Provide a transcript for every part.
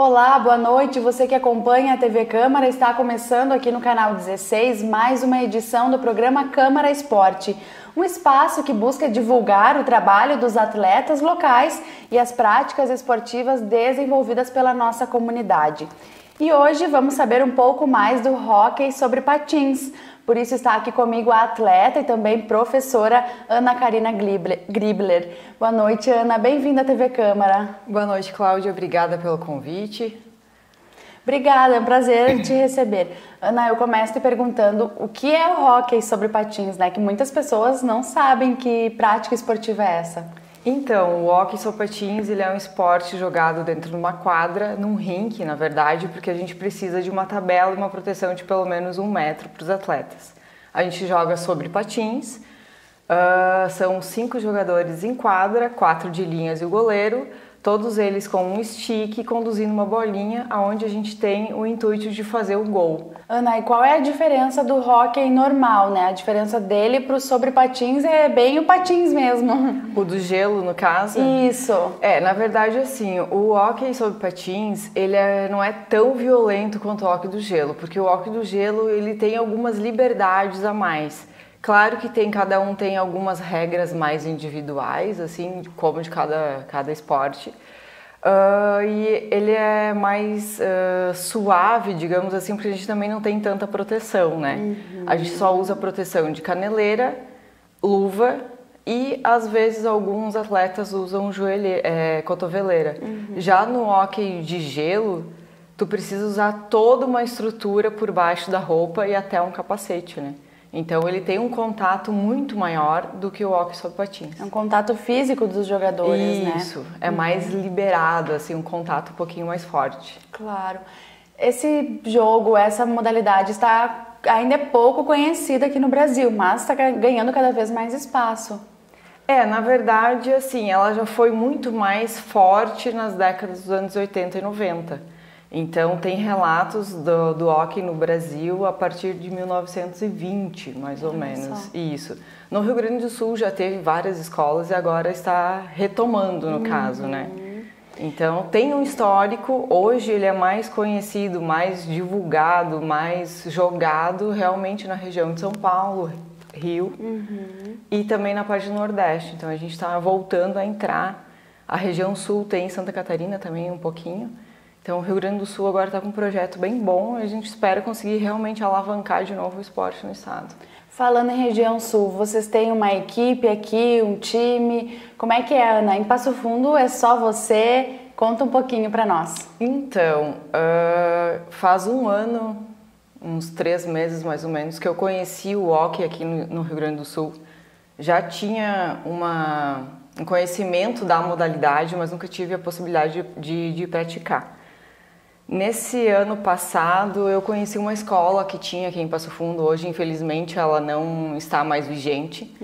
Olá, boa noite. Você que acompanha a TV Câmara, está começando aqui no canal 16 mais uma edição do programa Câmara Esporte, um espaço que busca divulgar o trabalho dos atletas locais e as práticas esportivas desenvolvidas pela nossa comunidade. E hoje vamos saber um pouco mais do hóquei sobre patins. Por isso está aqui comigo a atleta e também professora Ana Karina Gribler. Boa noite, Ana. Bem-vinda à TV Câmara. Boa noite, Cláudia. Obrigada pelo convite. Obrigada, é um prazer te receber. Ana, eu começo te perguntando o que é o hóquei sobre patins, né? Que muitas pessoas não sabem que prática esportiva é essa. Então, o hóquei sobre patins, ele é um esporte jogado dentro de uma quadra, num rink, na verdade, porque a gente precisa de uma tabela e uma proteção de pelo menos 1 metro para os atletas. A gente joga sobre patins, são 5 jogadores em quadra, 4 de linhas e o goleiro, todos eles com um stick conduzindo uma bolinha, onde a gente tem o intuito de fazer o gol. Ana, e qual é a diferença do hóquei normal, né? A diferença dele para o sobre patins é bem o patins mesmo. O do gelo, no caso? Isso. Na verdade, assim, o hóquei sobre patins, ele não é tão violento quanto o hóquei do gelo, porque o hóquei do gelo, ele tem algumas liberdades a mais. Claro que cada um tem algumas regras mais individuais, assim, como de cada esporte. E ele é mais suave, digamos assim, porque a gente também não tem tanta proteção, né? Uhum. A gente só usa proteção de caneleira, luva e, às vezes, alguns atletas usam cotoveleira. Uhum. Já no hóquei de gelo, tu precisa usar toda uma estrutura por baixo da roupa e até um capacete, né? Então ele tem um contato muito maior do que o hóquei sobre patins. É um contato físico dos jogadores, né? Isso, é mais liberado, assim, um contato um pouquinho mais forte. Claro. Esse jogo, essa modalidade ainda é pouco conhecida aqui no Brasil, mas está ganhando cada vez mais espaço. Na verdade, assim, ela já foi muito mais forte nas décadas dos anos 80 e 90. Então, tem relatos do hóquei no Brasil a partir de 1920, mais ou menos. Isso. No Rio Grande do Sul já teve várias escolas e agora está retomando, no caso, né? Então, tem um histórico. Hoje ele é mais conhecido, mais divulgado, mais jogado realmente na região de São Paulo, Rio e também na parte do Nordeste. Então, a gente está voltando a entrar. A região Sul tem Santa Catarina também um pouquinho. Então, o Rio Grande do Sul agora está com um projeto bem bom e a gente espera conseguir realmente alavancar de novo o esporte no estado. Falando em região sul, vocês têm uma equipe aqui, um time? Como é que é, Ana? Em Passo Fundo é só você? Conta um pouquinho para nós. Então, faz um ano, uns 3 meses mais ou menos, que eu conheci o hóquei aqui no Rio Grande do Sul. Já tinha um conhecimento da modalidade, mas nunca tive a possibilidade de praticar. Nesse ano passado, eu conheci uma escola que tinha aqui em Passo Fundo. Hoje, infelizmente, ela não está mais vigente.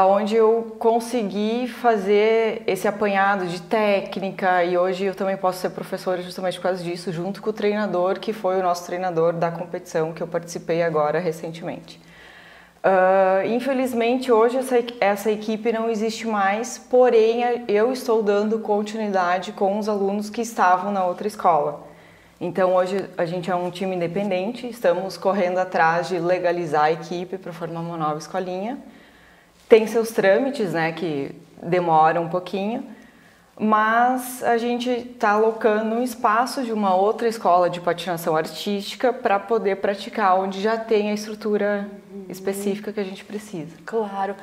Onde eu consegui fazer esse apanhado de técnica e hoje eu também posso ser professora justamente por causa disso, junto com o treinador, que foi o nosso treinador da competição que eu participei agora recentemente. Infelizmente, hoje essa equipe não existe mais, porém eu estou dando continuidade com os alunos que estavam na outra escola. Então hoje a gente é um time independente, estamos correndo atrás de legalizar a equipe para formar uma nova escolinha. Tem seus trâmites, né, que demoram um pouquinho, mas a gente está alocando um espaço de uma outra escola de patinação artística para poder praticar, onde já tem a estrutura específica que a gente precisa. Claro.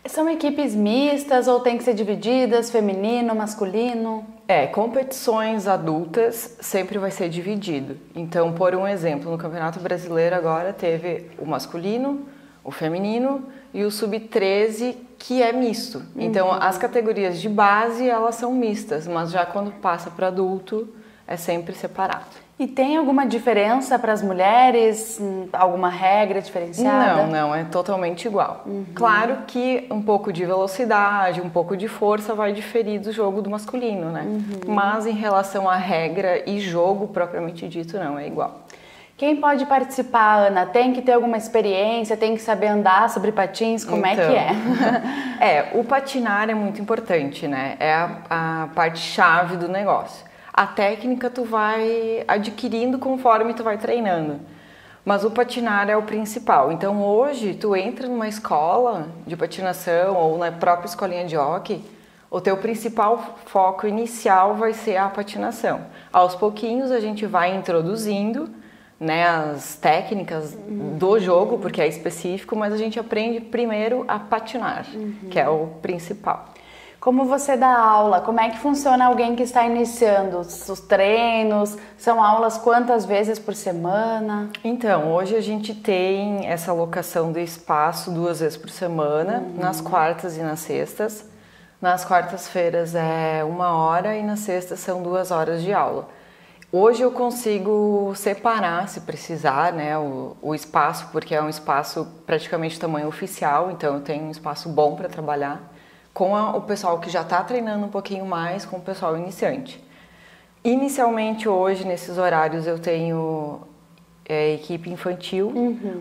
São equipes mistas ou tem que ser divididas, feminino, masculino? Competições adultas sempre vai ser dividido. Então, por um exemplo, no Campeonato Brasileiro agora teve o masculino, o feminino e o sub-13, que é misto. Então, as categorias de base, elas são mistas, mas já quando passa para adulto, é sempre separado. E tem alguma diferença para as mulheres? Alguma regra diferenciada? Não, é totalmente igual. Claro que um pouco de velocidade, um pouco de força vai diferir do jogo do masculino, né? Mas em relação à regra e jogo propriamente dito, não, é igual. Quem pode participar, Ana? Tem que ter alguma experiência, tem que saber andar sobre patins, como é que é? O patinar é muito importante, né? É a parte chave do negócio. A técnica tu vai adquirindo conforme tu vai treinando. Mas o patinar é o principal. Então hoje tu entra numa escola de patinação ou na própria escolinha de hóquei, o teu principal foco inicial vai ser a patinação. Aos pouquinhos a gente vai introduzindo, né, as técnicas do jogo, porque é específico, mas a gente aprende primeiro a patinar, que é o principal. Como você dá aula? Como é que funciona alguém que está iniciando? Os treinos? São aulas quantas vezes por semana? Então, hoje a gente tem essa alocação do espaço 2 vezes por semana, nas quartas e nas sextas. Nas quartas-feiras é 1 hora e nas sextas são 2 horas de aula. Hoje eu consigo separar, se precisar, né, o espaço, porque é um espaço praticamente tamanho oficial, então eu tenho um espaço bom para trabalhar com o pessoal que já está treinando um pouquinho mais, com o pessoal iniciante. Inicialmente hoje, nesses horários, eu tenho equipe infantil,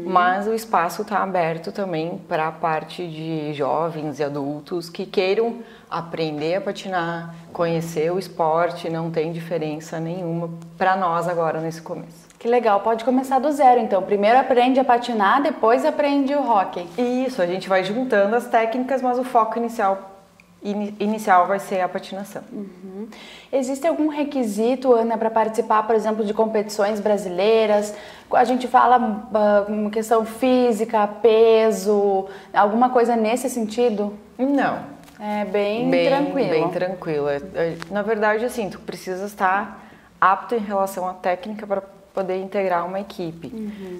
mas o espaço está aberto também para a parte de jovens e adultos que queiram aprender a patinar, conhecer o esporte, não tem diferença nenhuma para nós agora nesse começo. Que legal, pode começar do zero então. Primeiro aprende a patinar, depois aprende o hóquei. Isso, a gente vai juntando as técnicas, mas o foco inicial vai ser a patinação. Existe algum requisito, Ana, para participar, por exemplo, de competições brasileiras? A gente fala uma questão física, peso, alguma coisa nesse sentido? Não. É bem tranquilo. Bem tranquilo. Na verdade, assim, tu precisa estar apto em relação à técnica para poder integrar uma equipe.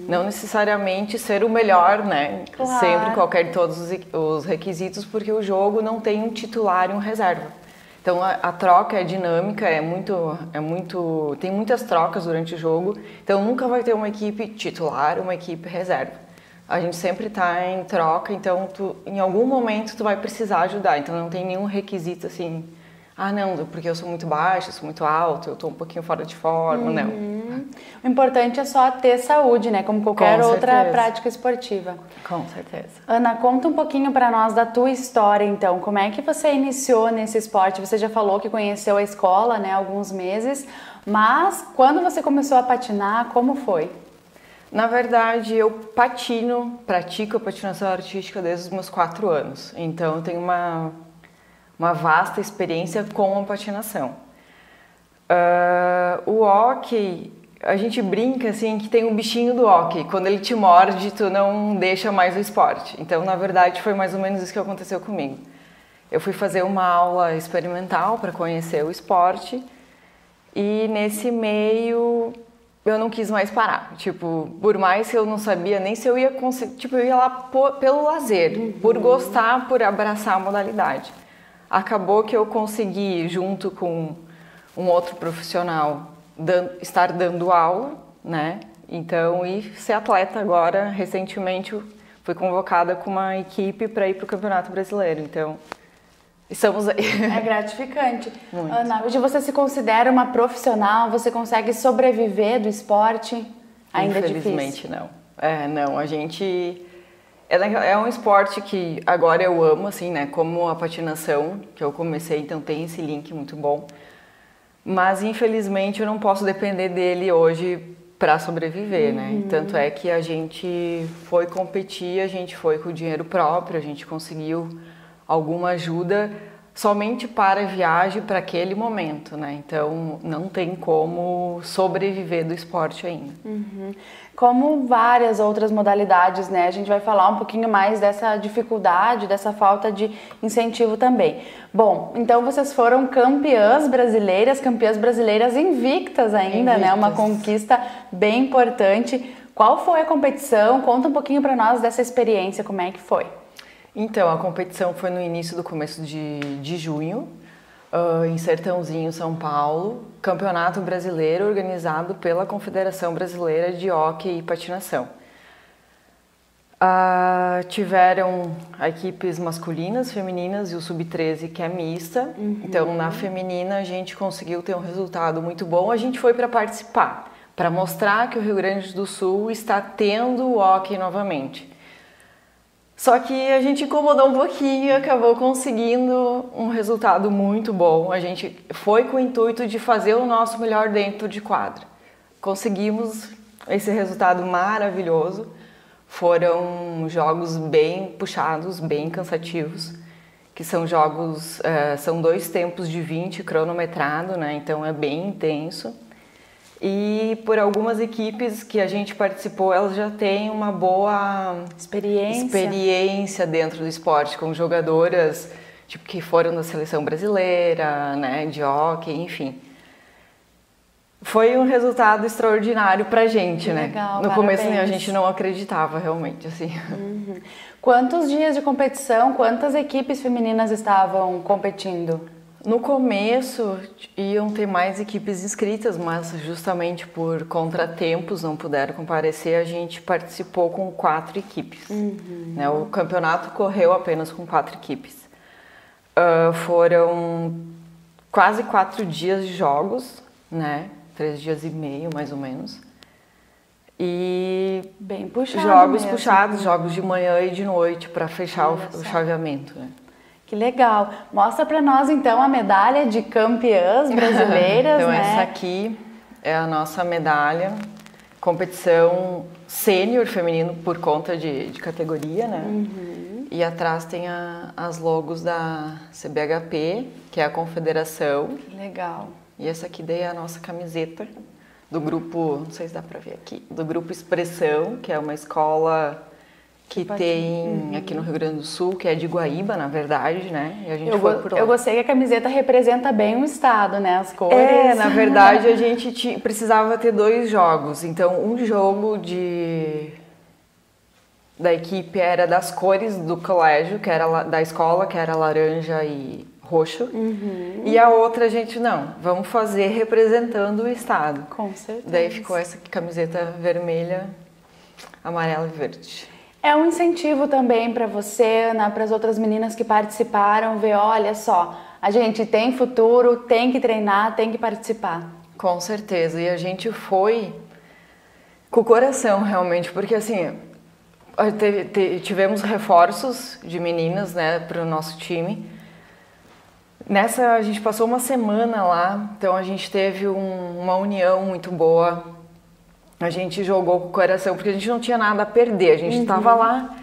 Não necessariamente ser o melhor, né? Claro. Sempre, qualquer de todos os requisitos, porque o jogo não tem um titular e um reserva. Então a troca é dinâmica, tem muitas trocas durante o jogo, então nunca vai ter uma equipe titular, uma equipe reserva. A gente sempre está em troca, então em algum momento tu vai precisar ajudar, então não tem nenhum requisito assim, não, porque eu sou muito baixo, eu sou muito alto, eu estou um pouquinho fora de forma, não. O importante é só ter saúde, né? Como qualquer outra prática esportiva. Com certeza. Ana, conta um pouquinho para nós da tua história, então. Como é que você iniciou nesse esporte? Você já falou que conheceu a escola, né, há alguns meses, mas quando você começou a patinar, como foi? Na verdade, eu pratico a patinação artística desde os meus 4 anos. Então, eu tenho uma vasta experiência com a patinação. O hóquei, a gente brinca assim que tem um bichinho do hóquei. Quando ele te morde, tu não deixa mais o esporte. Então, na verdade, foi mais ou menos isso que aconteceu comigo. Eu fui fazer uma aula experimental para conhecer o esporte e nesse meio eu não quis mais parar. Tipo, por mais que eu não sabia nem se eu ia conseguir, tipo, eu ia lá pelo lazer, por gostar, por abraçar a modalidade. Acabou que eu consegui, junto com um outro profissional, estar dando aula, né? Então, e ser atleta agora, recentemente, fui convocada com uma equipe para ir para o Campeonato Brasileiro. Então, estamos aí. É gratificante. Muito. Ana, hoje você se considera uma profissional? Você consegue sobreviver do esporte? Ainda é difícil? Infelizmente, não. Não, a gente... É um esporte que agora eu amo, assim, né? Como a patinação, que eu comecei, então tem esse link muito bom. Mas, infelizmente, eu não posso depender dele hoje para sobreviver, né? Tanto é que a gente foi competir, a gente foi com o dinheiro próprio, a gente conseguiu alguma ajuda somente para a viagem, para aquele momento, né? Então, não tem como sobreviver do esporte ainda. Como várias outras modalidades, né? A gente vai falar um pouquinho mais dessa dificuldade, dessa falta de incentivo também. Bom, então vocês foram campeãs brasileiras invictas ainda, né? Uma conquista bem importante. Qual foi a competição? Conta um pouquinho para nós dessa experiência, como é que foi? Então, a competição foi no início do começo de junho, em Sertãozinho, São Paulo, Campeonato Brasileiro organizado pela Confederação Brasileira de Hóquei e Patinação. Tiveram equipes masculinas, femininas e o Sub-13, que é mista. Então, na feminina, a gente conseguiu ter um resultado muito bom. A gente foi para participar, para mostrar que o Rio Grande do Sul está tendo o hóquei novamente. Só que a gente incomodou um pouquinho e acabou conseguindo um resultado muito bom. A gente foi com o intuito de fazer o nosso melhor dentro de quadra. Conseguimos esse resultado maravilhoso. Foram jogos bem puxados, bem cansativos, que são jogos, são 2 tempos de 20 cronometrado, né? Então é bem intenso. E por algumas equipes que a gente participou, elas já têm uma boa experiência dentro do esporte, com jogadoras tipo, que foram da seleção brasileira, né, de hóquei, enfim. Foi um resultado extraordinário pra gente, né? Legal, no parabéns. começo a gente não acreditava realmente, assim. Uhum. Quantos dias de competição, quantas equipes femininas estavam competindo? No começo iam ter mais equipes inscritas, mas justamente por contratempos não puderam comparecer, a gente participou com 4 equipes. Né? O campeonato correu apenas com 4 equipes. Foram quase 4 dias de jogos, né? 3 dias e meio mais ou menos. E bem puxado jogos mesmo. Puxados, jogos de manhã e de noite para fechar o chaveamento, né? Que legal. Mostra para nós, então, a medalha de campeãs brasileiras, então, né? Essa aqui é a nossa medalha. Competição sênior feminino por conta de categoria, né? E atrás tem as logos da CBHP, que é a confederação. Que legal. E essa aqui daí é a nossa camiseta do grupo, não sei se dá para ver aqui, do grupo Expressão, que é uma escola que tem aqui no Rio Grande do Sul, que é de Guaíba, na verdade, né? E a gente foi por lá. Eu gostei que a camiseta representa bem o estado, né? As cores. Na verdade, a gente precisava ter 2 jogos. Então, um jogo da equipe era das cores do colégio, que era da escola, que era laranja e roxo. E a outra a gente, não, vamos fazer representando o estado. Com certeza. Daí ficou essa camiseta vermelha, amarela e verde. É um incentivo também para você, Ana, para as outras meninas que participaram, ver, olha só, a gente tem futuro, tem que treinar, tem que participar. Com certeza, e a gente foi com o coração realmente, porque assim, tivemos reforços de meninas, né, para o nosso time. Nessa, a gente passou uma semana lá, então a gente teve uma união muito boa. A gente jogou com o coração, porque a gente não tinha nada a perder. A gente estava lá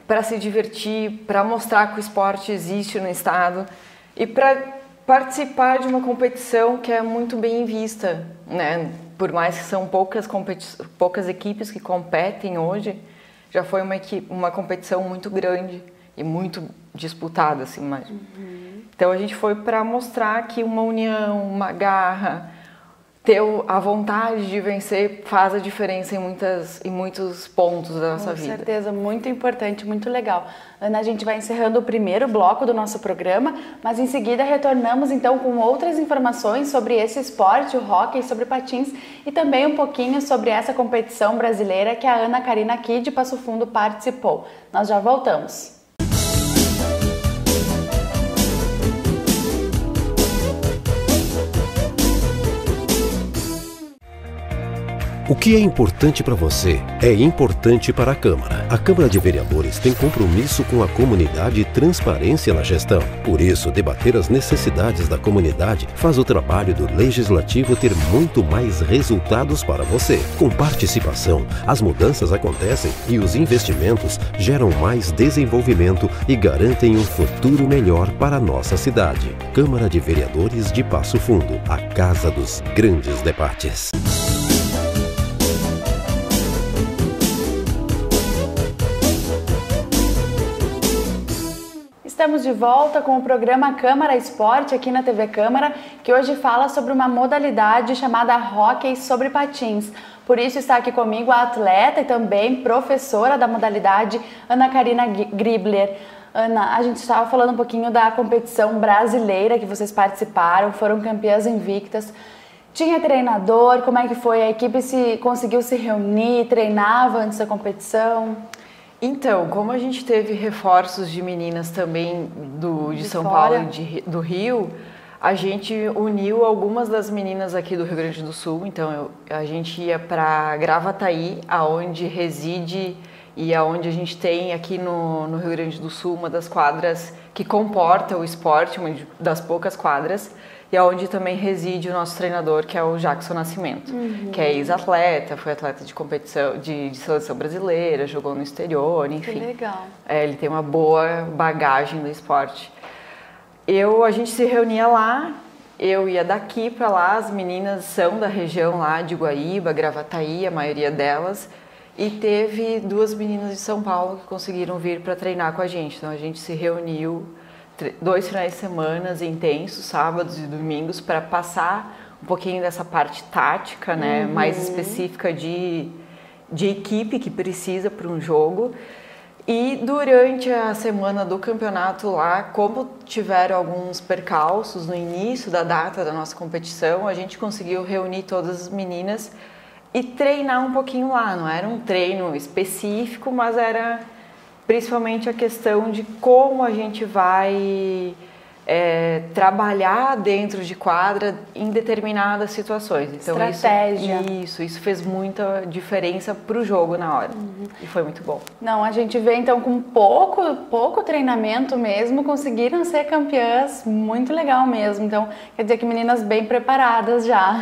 para se divertir, para mostrar que o esporte existe no estado e para participar de uma competição que é muito bem vista, né? Por mais que são poucas equipes que competem hoje, já foi uma competição muito grande e muito disputada, assim, mais. Então a gente foi para mostrar que uma união, uma garra, ter a vontade de vencer faz a diferença em muitos pontos da nossa vida. Com certeza, muito importante, muito legal. Ana, a gente vai encerrando o primeiro bloco do nosso programa, mas em seguida retornamos então com outras informações sobre esse esporte, o hóquei sobre patins, e também um pouquinho sobre essa competição brasileira que a Ana Karina aqui de Passo Fundo participou. Nós já voltamos. O que é importante para você é importante para a Câmara. A Câmara de Vereadores tem compromisso com a comunidade e transparência na gestão. Por isso, debater as necessidades da comunidade faz o trabalho do Legislativo ter muito mais resultados para você. Com participação, as mudanças acontecem e os investimentos geram mais desenvolvimento e garantem um futuro melhor para a nossa cidade. Câmara de Vereadores de Passo Fundo, a casa dos grandes debates. Estamos de volta com o programa Câmara Esporte aqui na TV Câmara, que hoje fala sobre uma modalidade chamada hóquei sobre patins. Por isso está aqui comigo a atleta e também professora da modalidade, Ana Karina Gribler. Ana, a gente estava falando um pouquinho da competição brasileira que vocês participaram, foram campeãs invictas. Tinha treinador? Como é que foi? A equipe conseguiu se reunir, treinava antes da competição? Então, como a gente teve reforços de meninas também de São Paulo e do Rio, a gente uniu algumas das meninas aqui do Rio Grande do Sul. Então, a gente ia para Gravataí, aonde reside e é onde a gente tem aqui no Rio Grande do Sul uma das quadras que comporta o esporte, uma das poucas quadras, e é onde também reside o nosso treinador, que é o Jackson Nascimento, que é ex-atleta, foi atleta de competição, de seleção brasileira, jogou no exterior, enfim. Que legal. Ele tem uma boa bagagem do esporte. A gente se reunia lá, eu ia daqui para lá, as meninas são da região lá de Guaíba, Gravataí, a maioria delas, e teve 2 meninas de São Paulo que conseguiram vir para treinar com a gente. Então a gente se reuniu 2 finais de semana intensos, sábados e domingos, para passar um pouquinho dessa parte tática, né, mais específica de equipe que precisa para um jogo. E durante a semana do campeonato lá, como tiveram alguns percalços no início da data da nossa competição, a gente conseguiu reunir todas as meninas e treinar um pouquinho lá. Não era um treino específico, mas era principalmente a questão de como a gente vai trabalhar dentro de quadra em determinadas situações. Então, estratégia. Isso fez muita diferença para o jogo na hora. E foi muito bom. Não, a gente vê então com pouco treinamento mesmo, conseguiram ser campeãs, muito legal mesmo. Então, quer dizer que meninas bem preparadas já.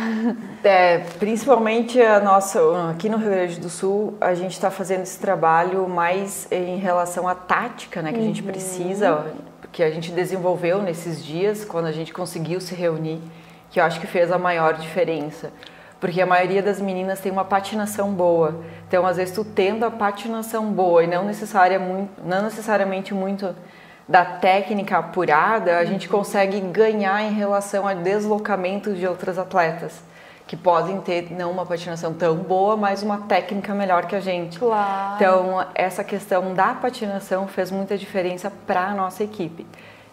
Principalmente aqui no Rio Grande do Sul, a gente está fazendo esse trabalho mais em relação à tática, né, que a gente precisa, que a gente desenvolveu nesses dias, quando a gente conseguiu se reunir, que eu acho que fez a maior diferença. Porque a maioria das meninas tem uma patinação boa. Então, às vezes, tu tendo a patinação boa e não necessariamente muito da técnica apurada, a gente consegue ganhar em relação a deslocamentos de outras atletas, que podem ter não uma patinação tão boa, mas uma técnica melhor que a gente. Claro. Então, essa questão da patinação fez muita diferença para a nossa equipe.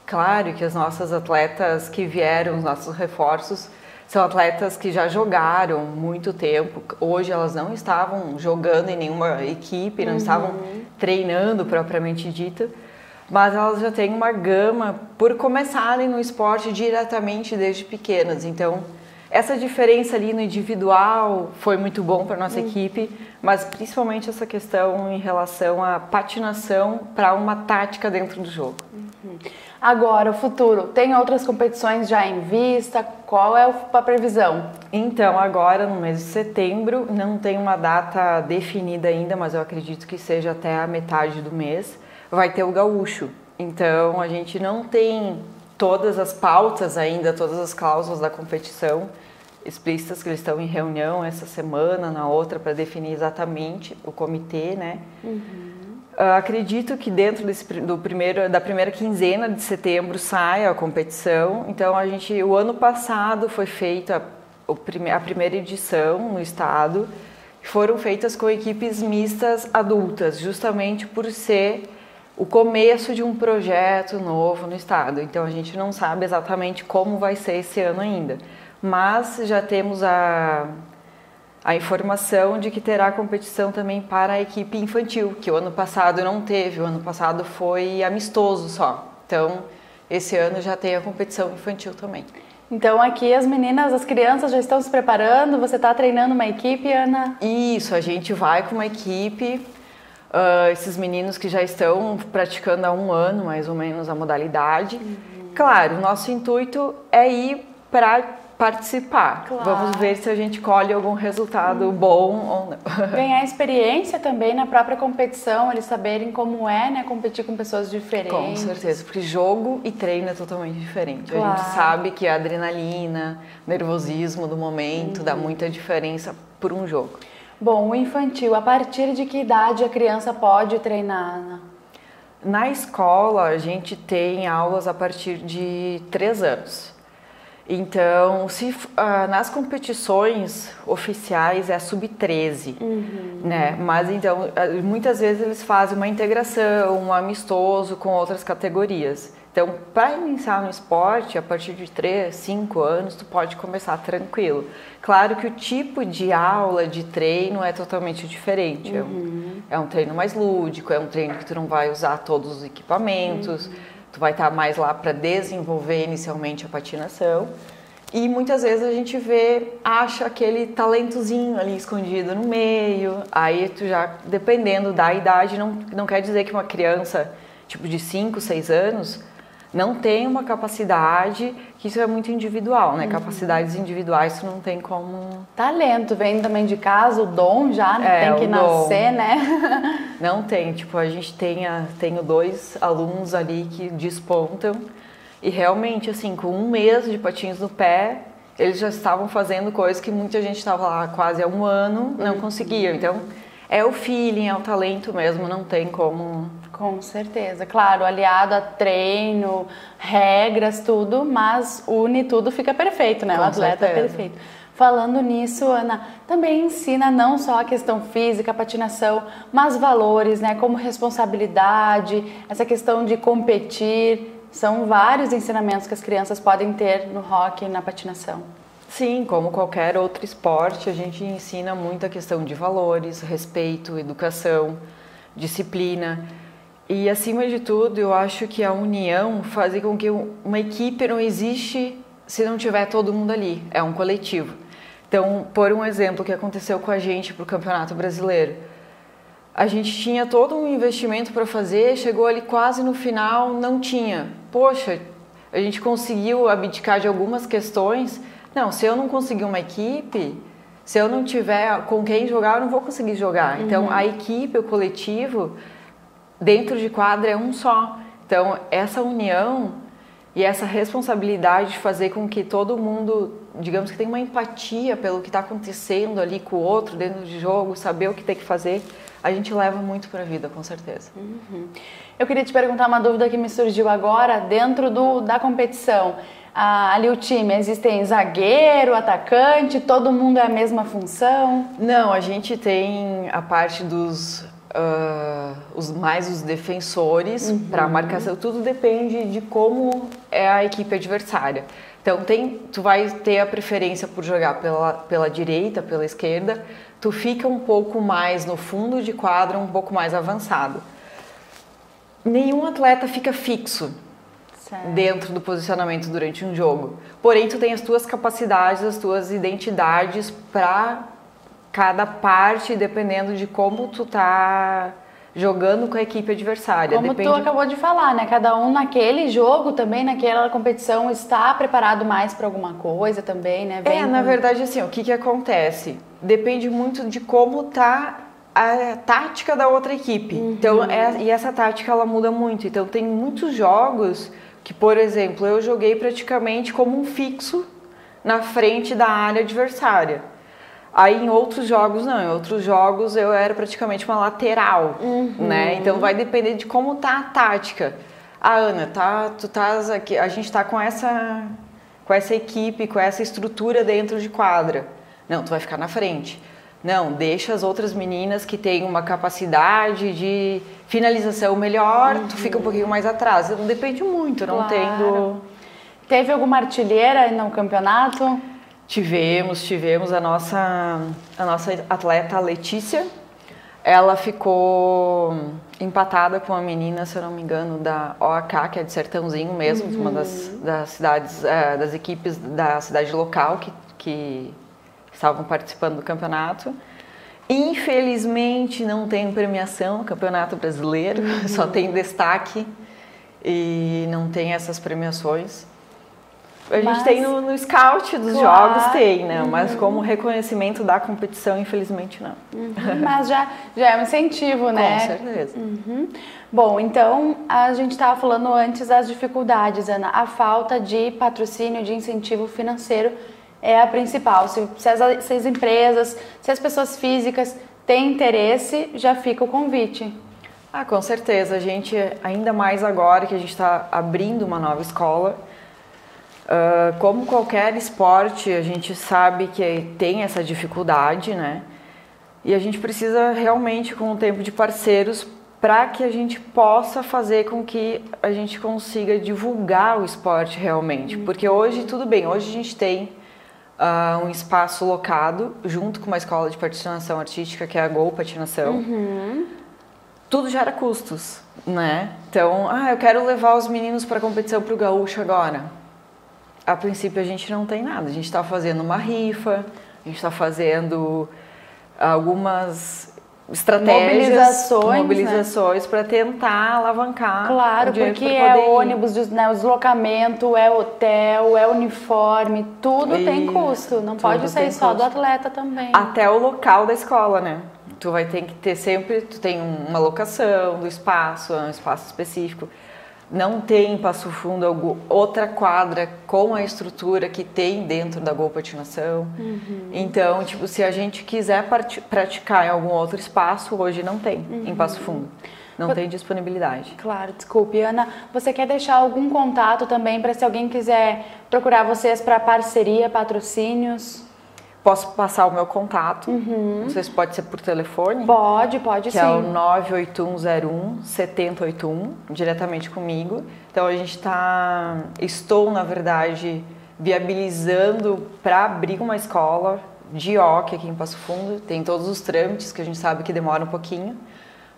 Claro que as nossas atletas que vieram, os nossos reforços, são atletas que já jogaram muito tempo. Hoje elas não estavam jogando em nenhuma equipe, não estavam treinando propriamente dita, mas elas já têm uma gama por começarem no esporte diretamente desde pequenas. Então, essa diferença ali no individual foi muito bom para a nossa equipe, mas principalmente essa questão em relação à patinação para uma tática dentro do jogo. Agora, o futuro, tem outras competições já em vista? Qual é a previsão? Então, agora no mês de setembro, não tem uma data definida ainda, mas eu acredito que seja até a metade do mês, vai ter o gaúcho. Então, a gente não tem todas as pautas ainda, todas as cláusulas da competição explícitas, que eles estão em reunião essa semana, na outra, para definir exatamente o comitê, né? Acredito que dentro da primeira quinzena de setembro saia a competição. Então, o ano passado foi feita a primeira edição no estado, foram feitas com equipes mistas adultas, justamente por ser o começo de um projeto novo no estado. Então, a gente não sabe exatamente como vai ser esse ano ainda, mas já temos a informação de que terá competição também para a equipe infantil, que o ano passado não teve, o ano passado foi amistoso só. Então, esse ano já tem a competição infantil também. Então, aqui as crianças já estão se preparando, você está treinando uma equipe, Ana? Isso, a gente vai com uma equipe, esses meninos que já estão praticando há 1 ano, mais ou menos, a modalidade. Claro, o nosso intuito é ir para participar. Claro. Vamos ver se a gente colhe algum resultado bom ou não. Ganhar experiência também na própria competição, eles saberem como é, né, competir com pessoas diferentes. Com certeza, porque jogo e treino é totalmente diferente. Claro. A gente sabe que a adrenalina, nervosismo do momento dá muita diferença por um jogo. Bom, o infantil, a partir de que idade a criança pode treinar, Ana? Na escola, a gente tem aulas a partir de 3 anos. Então, nas competições oficiais é sub-13, né? Mas então, muitas vezes eles fazem uma integração, um amistoso com outras categorias. Então, para iniciar no esporte, a partir de 3, 5 anos, tu pode começar tranquilo. Claro que o tipo de aula, de treino é totalmente diferente. É um treino mais lúdico, é um treino que tu não vai usar todos os equipamentos, tu vai estar mais lá para desenvolver inicialmente a patinação. E muitas vezes a gente acha aquele talentozinho ali escondido no meio. Aí tu já, dependendo da idade, não quer dizer que uma criança tipo de 5, 6 anos não tem uma capacidade, que isso é muito individual, né? Capacidades individuais tu não tem como... Talento, vem também de casa, o dom já tem que nascer, né? Não tem, tipo, a gente tenho 2 alunos ali que despontam e realmente, assim, com 1 mês de patins no pé, eles já estavam fazendo coisas que muita gente estava lá quase há 1 ano, não conseguia. Então, é o feeling, é o talento mesmo, não tem como... Com certeza, claro, aliado a treino, regras, tudo, mas une tudo, fica perfeito, né? O atleta é perfeito. Falando nisso, Ana, também ensina não só a questão física, a patinação, mas valores, né? Como responsabilidade, essa questão de competir. São vários ensinamentos que as crianças podem ter no hockey e na patinação. Sim, como qualquer outro esporte, a gente ensina muito a questão de valores, respeito, educação, disciplina. E, acima de tudo, eu acho que a união faz com que uma equipe não existe se não tiver todo mundo ali. É um coletivo. Então, por um exemplo que aconteceu com a gente para o Campeonato Brasileiro. A gente tinha todo um investimento para fazer, chegou ali quase no final, não tinha. Poxa, a gente conseguiu abdicar de algumas questões. Não, se eu não conseguir uma equipe, se eu não tiver com quem jogar, eu não vou conseguir jogar. Então, a equipe, o coletivo... dentro de quadra é um só. Então, essa união e essa responsabilidade de fazer com que todo mundo, digamos que tenha uma empatia pelo que está acontecendo ali com o outro dentro de jogo, saber o que tem que fazer, a gente leva muito para a vida, com certeza. Eu queria te perguntar uma dúvida que me surgiu agora, dentro da competição. Ali o time, existem zagueiro, atacante, todo mundo é a mesma função? Não, a gente tem a parte dos... os defensores para marcação, tudo depende de como é a equipe adversária. Então tu vai ter a preferência por jogar pela direita, pela esquerda, tu fica um pouco mais no fundo de quadra, um pouco mais avançado. Nenhum atleta fica fixo dentro do posicionamento durante um jogo, porém tu tem as tuas capacidades, as tuas identidades para cada parte, dependendo de como tu tá jogando com a equipe adversária. Como tu acabou de falar, né? Cada um naquele jogo também, naquela competição, está preparado mais para alguma coisa também, né? Na verdade, assim, o que acontece? Depende muito de como tá a tática da outra equipe. Então, e essa tática, ela muda muito. Então, tem muitos jogos que, por exemplo, eu joguei praticamente como um fixo na frente da área adversária. Aí em outros jogos não, em outros jogos eu era praticamente uma lateral, né? Então vai depender de como tá a tática. Ana, tu estás aqui, a gente tá com essa equipe, com essa estrutura dentro de quadra. Não, tu vai ficar na frente. Não, deixa as outras meninas que têm uma capacidade de finalização melhor, tu fica um pouquinho mais atrás. Depende muito, não tendo... Teve alguma artilheira no campeonato? Tivemos a nossa atleta Letícia, ela ficou empatada com a menina, se eu não me engano, da OAK, que é de Sertãozinho mesmo, uma das cidades, das equipes da cidade local que estavam participando do campeonato. Infelizmente não tem premiação no Campeonato Brasileiro, só tem destaque e não tem essas premiações. A gente tem no scout dos jogos, tem, né? Mas como reconhecimento da competição, infelizmente não. Mas já é um incentivo, né? Com certeza. Bom, então a gente estava falando antes das dificuldades, Ana. A falta de patrocínio, de incentivo financeiro é a principal. Se as empresas, se as pessoas físicas têm interesse, já fica o convite. Com certeza. A gente, ainda mais agora que a gente está abrindo uma nova escola, como qualquer esporte, a gente sabe que tem essa dificuldade, né? E a gente precisa realmente, com o tempo, de parceiros para que a gente possa fazer com que a gente consiga divulgar o esporte realmente. Porque hoje, tudo bem, hoje a gente tem um espaço locado, junto com uma escola de patinação artística, que é a Gol Patinação. Tudo gera custos, né? Então, eu quero levar os meninos para a competição para o Gaúcho agora. A princípio a gente não tem nada, a gente está fazendo uma rifa, a gente está fazendo algumas estratégias, mobilizações para tentar alavancar. Claro, porque é ônibus, né, o deslocamento, é hotel, é uniforme, tudo tem custo, não pode sair só do atleta também. Até o local da escola, né? Tu vai ter que ter sempre, tu tem uma locação do espaço, um espaço específico. Não tem em Passo Fundo outra quadra com a estrutura que tem dentro da Gol Patinação. Então, tipo, se a gente quiser praticar em algum outro espaço, hoje não tem em Passo Fundo. Não tem disponibilidade. Claro, desculpe. Ana, você quer deixar algum contato também para se alguém quiser procurar vocês para parceria, patrocínios? Posso passar o meu contato, não sei se pode ser por telefone. Pode sim. Que é o 98101-7081, diretamente comigo. Então estou, na verdade, viabilizando para abrir uma escola de hockey aqui em Passo Fundo. Tem todos os trâmites que a gente sabe que demora um pouquinho.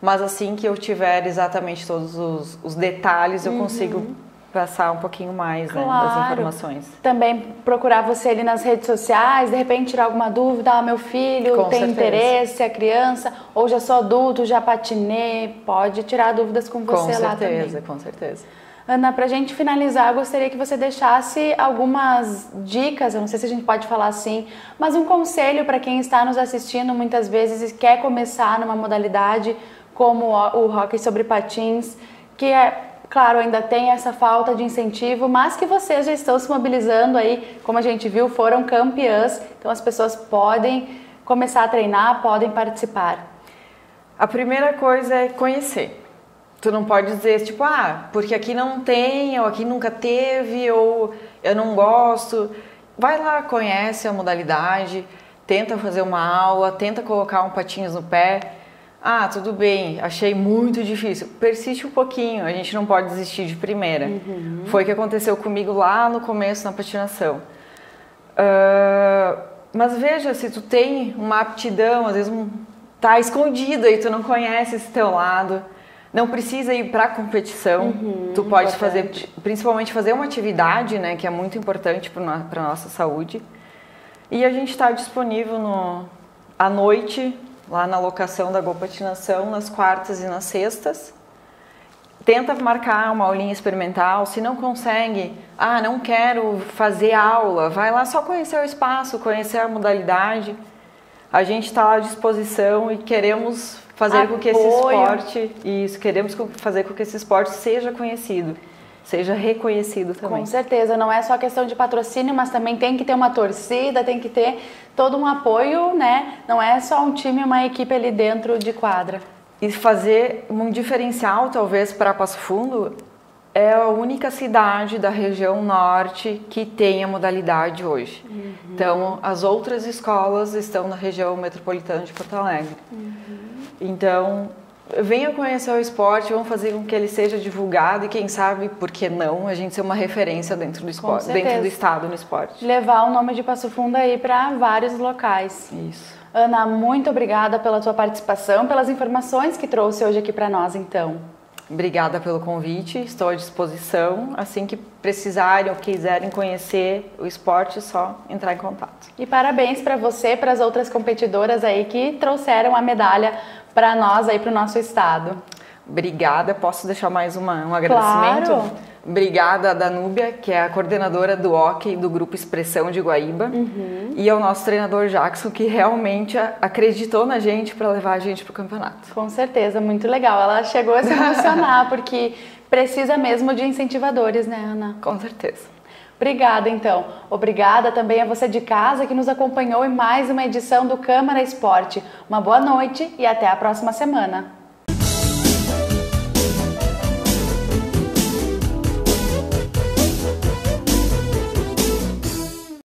Mas assim que eu tiver exatamente todos os detalhes, eu consigo passar um pouquinho mais, né, das informações. Também procurar você ali nas redes sociais, de repente tirar alguma dúvida, meu filho tem interesse, a criança, ou já sou adulto, já patinei, pode tirar dúvidas com você lá também. Com certeza. Ana, pra gente finalizar, eu gostaria que você deixasse algumas dicas, eu não sei se a gente pode falar assim, mas um conselho para quem está nos assistindo muitas vezes e quer começar numa modalidade como o hóquei sobre patins, que claro, ainda tem essa falta de incentivo, mas que vocês já estão se mobilizando aí, como a gente viu, foram campeãs, então as pessoas podem começar a treinar, podem participar. A primeira coisa é conhecer. Tu não pode dizer, tipo, porque aqui não tem, ou aqui nunca teve, ou eu não gosto. Vai lá, conhece a modalidade, tenta fazer uma aula, tenta colocar um patins no pé. Tudo bem, achei muito difícil. Persiste um pouquinho, a gente não pode desistir de primeira. Foi o que aconteceu comigo lá no começo na patinação. Mas veja, se tu tem uma aptidão, às vezes tá escondido aí, tu não conhece esse teu lado, não precisa ir para a competição. Tu pode fazer, principalmente fazer uma atividade, né, que é muito importante para a nossa saúde. E a gente está disponível à noite, lá na locação da Gol Patinação, nas quartas e nas sextas. Tenta marcar uma aulinha experimental. Se não consegue, não quero fazer aula, vai lá só conhecer o espaço, conhecer a modalidade. A gente está à disposição e queremos fazer com que queremos fazer com que esse esporte seja conhecido, seja reconhecido também. Com certeza, não é só questão de patrocínio, mas também tem que ter uma torcida, tem que ter todo um apoio, né? Não é só um time, uma equipe ali dentro de quadra. E fazer um diferencial, talvez, para Passo Fundo, é a única cidade da região norte que tem a modalidade hoje. Então, as outras escolas estão na região metropolitana de Porto Alegre. Então, venha conhecer o esporte, vamos fazer com que ele seja divulgado e quem sabe, por que não, a gente ser uma referência dentro do esporte, dentro do estado no esporte. Levar o nome de Passo Fundo aí para vários locais. Isso. Ana, muito obrigada pela tua participação, pelas informações que trouxe hoje aqui para nós, então. Obrigada pelo convite, estou à disposição. Assim que precisarem ou quiserem conhecer o esporte, é só entrar em contato. E parabéns para você e para as outras competidoras aí que trouxeram a medalha para nós aí, para o nosso estado. Obrigada, posso deixar mais um agradecimento? Claro. Obrigada a Danúbia, que é a coordenadora do hóquei do Grupo Expressão de Guaíba, e ao nosso treinador Jackson, que realmente acreditou na gente para levar a gente para o campeonato. Com certeza, muito legal. Ela chegou a se emocionar, porque precisa mesmo de incentivadores, né, Ana? Com certeza. Obrigada, então. Obrigada também a você de casa que nos acompanhou em mais uma edição do Câmara Esporte. Uma boa noite e até a próxima semana.